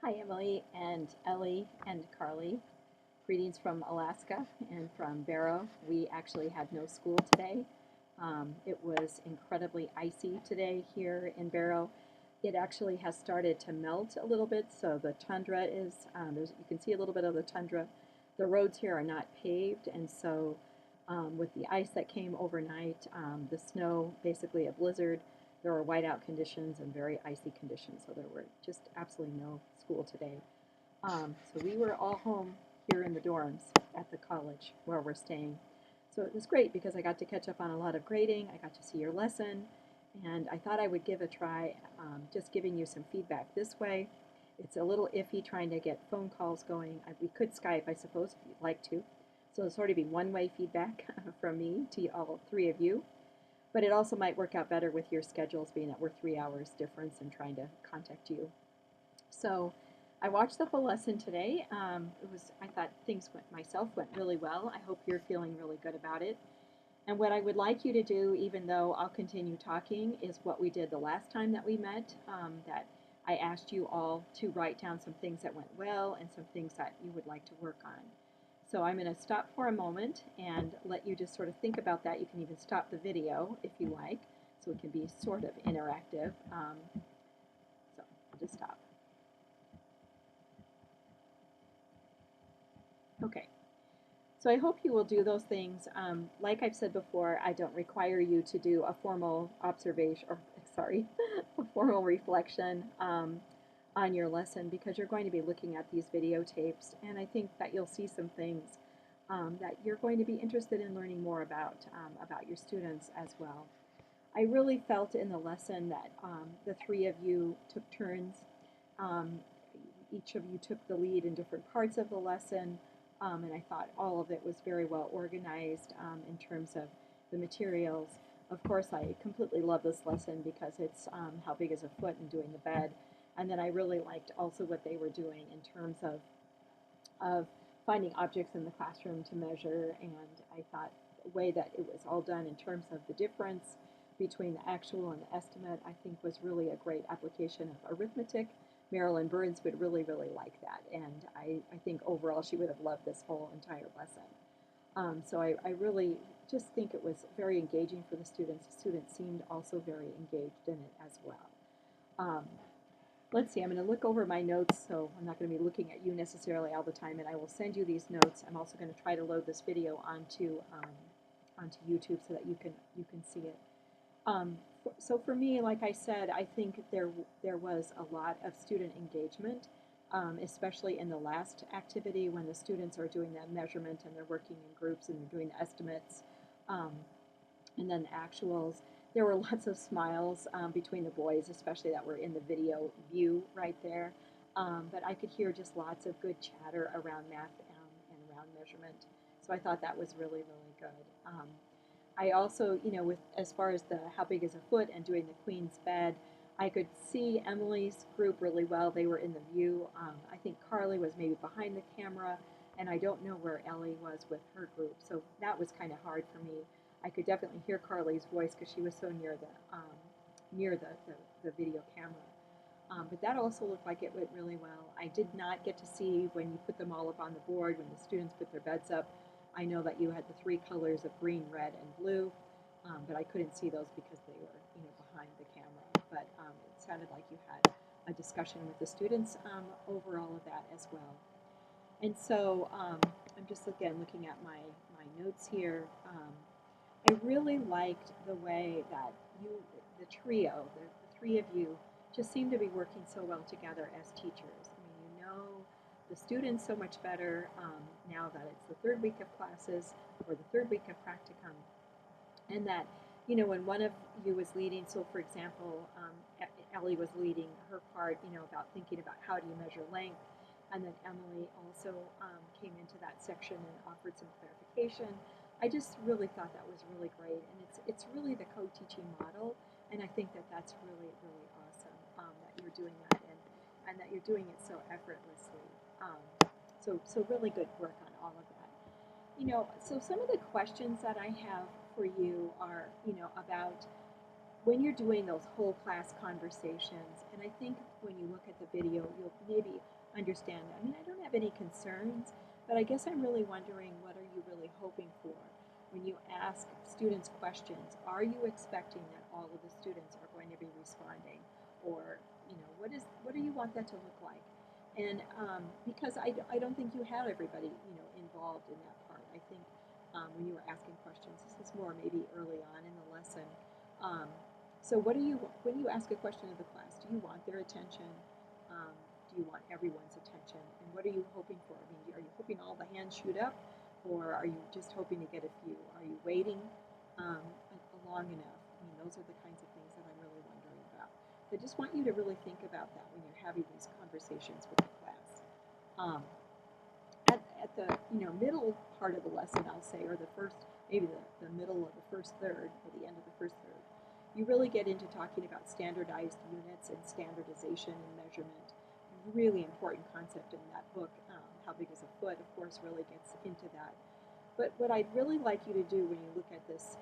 Hi, Emily and Ellie and Carly. Greetings from Alaska and from Barrow. We actually had no school today. It was incredibly icy today here in Barrow. It actually has started to melt a little bit, so the tundra is, you can see a little bit of the tundra. The roads here are not paved, and so with the ice that came overnight, the snow, basically a blizzard, there were whiteout conditions and very icy conditions, so there were just absolutely no school today. So we were all home here in the dorms at the college where we're staying. So it was great because I got to catch up on a lot of grading. I got to see your lesson, and I thought I would give a try just giving you some feedback this way. It's a little iffy trying to get phone calls going. We could Skype, I suppose, if you'd like to. So it'll sort of be one-way feedback from me to all three of you. But it also might work out better with your schedules, being that we're 3 hours difference and trying to contact you. So I watched the whole lesson today. I thought things went really well. I hope you're feeling really good about it. And what I would like you to do, even though I'll continue talking, is what we did the last time that we met, that I asked you all to write down some things that went well and some things that you would like to work on. So I'm going to stop for a moment and let you just sort of think about that. You can even stop the video if you like, so it can be sort of interactive. So I'll just stop. Okay. So I hope you will do those things. Like I've said before, I don't require you to do a formal observation, or sorry, a formal reflection on your lesson, because you're going to be looking at these videotapes, and I think that you'll see some things that you're going to be interested in learning more about your students as well. I really felt in the lesson that the three of you took turns. Um, each of you took the lead in different parts of the lesson, and I thought all of it was very well organized in terms of the materials. Of course, I completely love this lesson because it's how big is a foot and doing the bed. And then I really liked also what they were doing in terms of finding objects in the classroom to measure. And I thought the way that it was all done in terms of the difference between the actual and the estimate, I think was really a great application of arithmetic. Marilyn Burns would really, really like that. And I think overall she would have loved this whole entire lesson. So I really just think it was very engaging for the students. The students seemed also very engaged in it as well. Let's see, I'm going to look over my notes, so I'm not going to be looking at you necessarily all the time, and I will send you these notes. I'm also going to try to load this video onto YouTube so that you can see it. So for me, like I said, I think there was a lot of student engagement, especially in the last activity when the students are doing that measurement and they're working in groups and they're doing the estimates, and then the actuals. There were lots of smiles between the boys, especially that were in the video view right there. But I could hear just lots of good chatter around math and around measurement. So I thought that was really, really good. I also, with as far as the how big is a foot and doing the queen's bed, I could see Emily's group really well. They were in the view. I think Carly was maybe behind the camera, and I don't know where Ellie was with her group. So that was kind of hard for me. I could definitely hear Carly's voice because she was so near the video camera. But that also looked like it went really well. I did not get to see when you put them all up on the board, when the students put their beds up. I know that you had the three colors of green, red, and blue, but I couldn't see those because they were behind the camera. But it sounded like you had a discussion with the students over all of that as well. And so I'm just again looking at my notes here. I really liked the way that the trio, the three of you, just seem to be working so well together as teachers. I mean, the students so much better now that it's the third week of classes or the third week of practicum, and that when one of you was leading. So, for example, Ellie was leading her part, about thinking about how do you measure length, and then Emily also came into that section and offered some clarification. I just really thought that was really great, and it's really the co-teaching model, and I think that that's really, really awesome that you're doing that, and that you're doing it so effortlessly. So really good work on all of that. So some of the questions that I have for you are, about when you're doing those whole class conversations, and I think when you look at the video, you'll maybe understand. I mean, I don't have any concerns, but I guess I'm really wondering, what are you really hoping for when you ask students questions? Are you expecting that all of the students are going to be responding, or what do you want that to look like? And because I don't think you had everybody involved in that part. I think when you were asking questions, this is more maybe early on in the lesson. Um, so when you ask a question of the class, do you want their attention? Do you want everyone's attention? And what are you hoping for? I mean, are you hoping all the hands shoot up, or are you just hoping to get a few? Are you waiting long enough? I mean, those are the kinds of things that I'm really wondering about. I just want you to really think about that when you're having these conversations with the class. Um, at the middle part of the lesson, I'll say, or maybe the middle of the first third, or the end of the first third, you really get into talking about standardized units and standardization and measurement. Really important concept in that book. How Big is a Foot, of course, really gets into that. But what I'd really like you to do when you look at this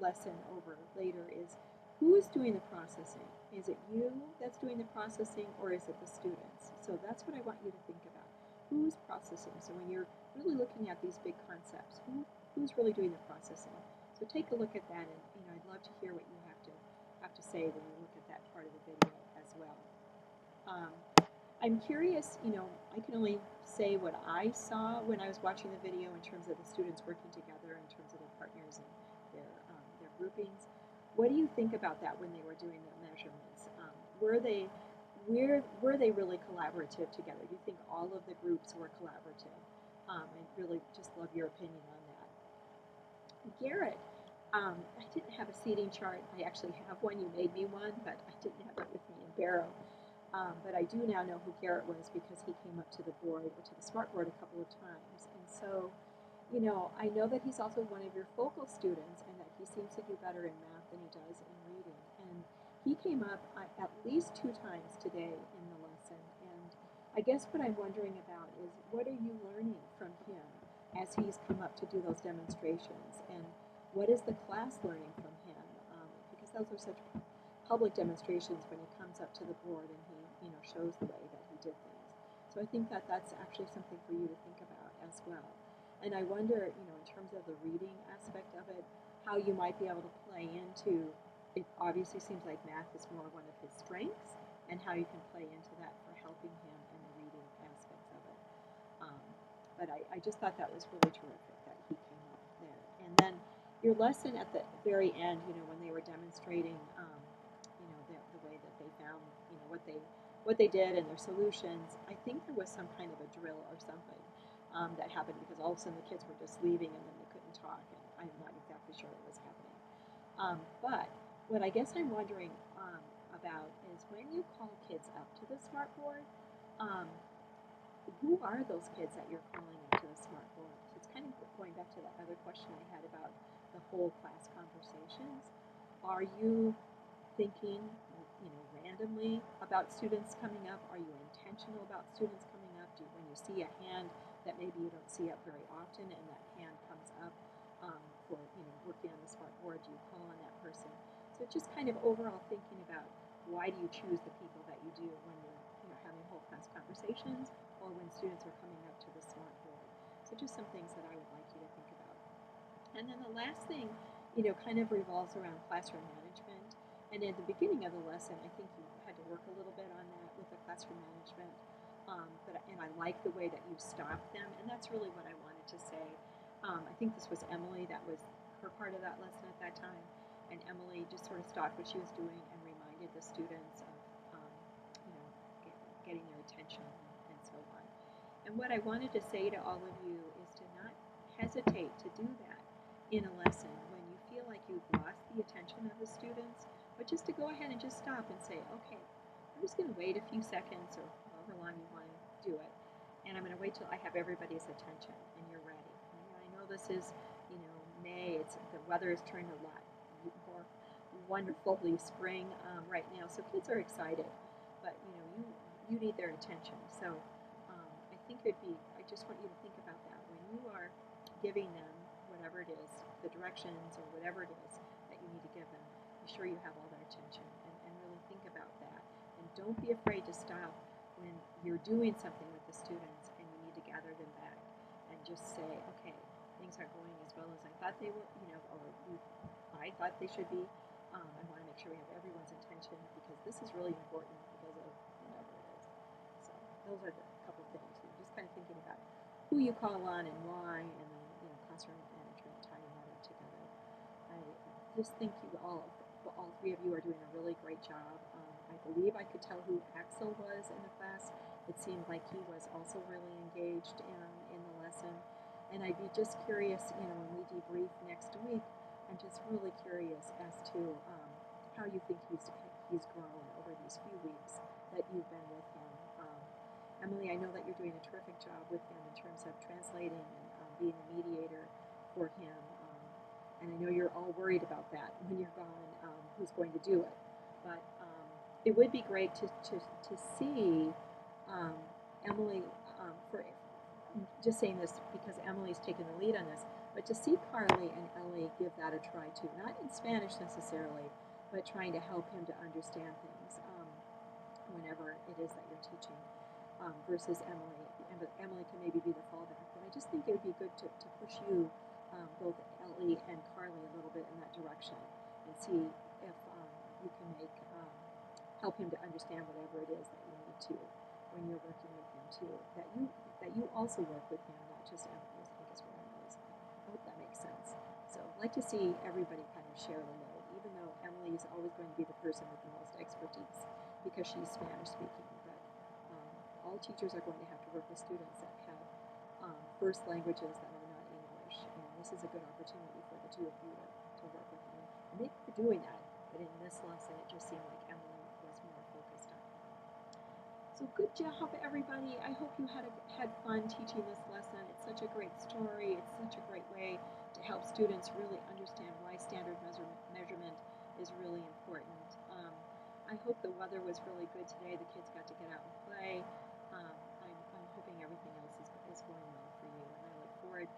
lesson over later is, who is doing the processing? Is it you that's doing the processing, or is it the students? So that's what I want you to think about. Who's processing? So when you're really looking at these big concepts, who's really doing the processing? So take a look at that, and I'd love to hear what you have to say when you look at that part of the video as well. I'm curious, I can only say what I saw when I was watching the video in terms of the students working together, in terms of their partners and their groupings. What do you think about that when they were doing the measurements? Were they really collaborative together? Do you think all of the groups were collaborative? I'd really just love your opinion on that. Garrett, I didn't have a seating chart. I actually have one. You made me one, but I didn't have it with me in Barrow. But I do now know who Garrett was, because he came up to the board, or to the smart board, a couple of times. And so, I know that he's also one of your focal students, and that he seems to do better in math than he does in reading. And he came up at least 2 times today in the lesson. And I guess what I'm wondering about is, what are you learning from him as he's come up to do those demonstrations? And what is the class learning from him? Because those are such public demonstrations when he comes up to the board and he shows the way that he did things. So I think that that's actually something for you to think about as well. And I wonder, in terms of the reading aspect of it, how you might be able to play into, it obviously seems like math is more one of his strengths, and how you can play into that for helping him in the reading aspects of it. But I just thought that was really terrific that he came up there. And then your lesson at the very end, when they were demonstrating, the way that they found, what they did and their solutions, I think there was some kind of a drill or something that happened, because all of a sudden the kids were just leaving and then they couldn't talk, and I'm not exactly sure what was happening. But what I guess I'm wondering about is, when you call kids up to the smart board, who are those kids that you're calling up to the smart board? So it's kind of going back to that other question I had about the whole class conversations. Are you thinking, randomly about students coming up? Are you intentional about students coming up? When you see a hand that maybe you don't see up very often, and that hand comes up for working on the smart board, do you call on that person? So just kind of overall thinking about, why do you choose the people that you do when you're having whole class conversations, or when students are coming up to the smart board? So just some things that I would like you to think about. And then the last thing, kind of revolves around classroom management. And at the beginning of the lesson, I think you had to work a little bit on that with the classroom management. And I like the way that you stopped them, and that's really what I wanted to say. I think this was Emily, that was her part of that lesson at that time. And Emily just sort of stopped what she was doing and reminded the students of, getting their attention and so on. And what I wanted to say to all of you is to not hesitate to do that in a lesson when you feel like you've lost the attention of the students, but just to go ahead and just stop and say, okay, I'm just going to wait a few seconds, or however long you want to do it, and I'm going to wait till I have everybody's attention and you're ready. And I know this is, May, the weather has turned a lot more wonderfully spring right now, so kids are excited, but you need their attention. So I think I just want you to think about that when you are giving them whatever it is, the directions or whatever it is that you need to give them. be sure you have all their attention and really think about that. And don't be afraid to stop when you're doing something with the students and you need to gather them back and just say, okay, things aren't going as well as I thought they were, or I thought they should be. I want to make sure we have everyone's attention because this is really important because of whatever it is. So those are the couple things. Just kind of thinking about who you call on and why, and then classroom management, tying that up together. I just think you all three of you are doing a really great job. I believe I could tell who Axel was in the class. It seemed like he was also really engaged in the lesson. And I'd be just curious, when we debrief next week, I'm just really curious as to how you think he's grown over these few weeks that you've been with him. Emily, I know that you're doing a terrific job with him in terms of translating and being a mediator for him. And I know you're all worried about that when you're gone, who's going to do it. But it would be great to see Emily, for just saying this because Emily's taken the lead on this, but to see Carly and Ellie give that a try too, not in Spanish necessarily, but trying to help him to understand things whenever it is that you're teaching, versus Emily. Emily can maybe be the fallback, but I just think it would be good to push you, both Ellie and Carly, a little bit in that direction and see if you can help him to understand whatever it is that you need to when you're working with him too. That you also work with him, not just Emily, I think is what I'm really saying. I hope that makes sense. So I'd like to see everybody kind of share the load, even though Emily is always going to be the person with the most expertise because she's Spanish speaking. But all teachers are going to have to work with students that have first languages that are not English. And this is a good opportunity for the two of you to work with them. And maybe you're doing that, but in this lesson it just seemed like Emily was more focused on. So good job, everybody. I hope you had fun teaching this lesson. It's such a great story. It's such a great way to help students really understand why standard measurement is really important. I hope the weather was really good today. The kids got to get out and play. I'm hoping everything else is going well for you. And I look forward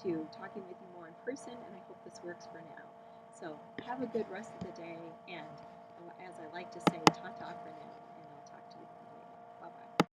to talking with you more in person, and I hope this works for now. So have a good rest of the day, and as I like to say, ta-ta for now.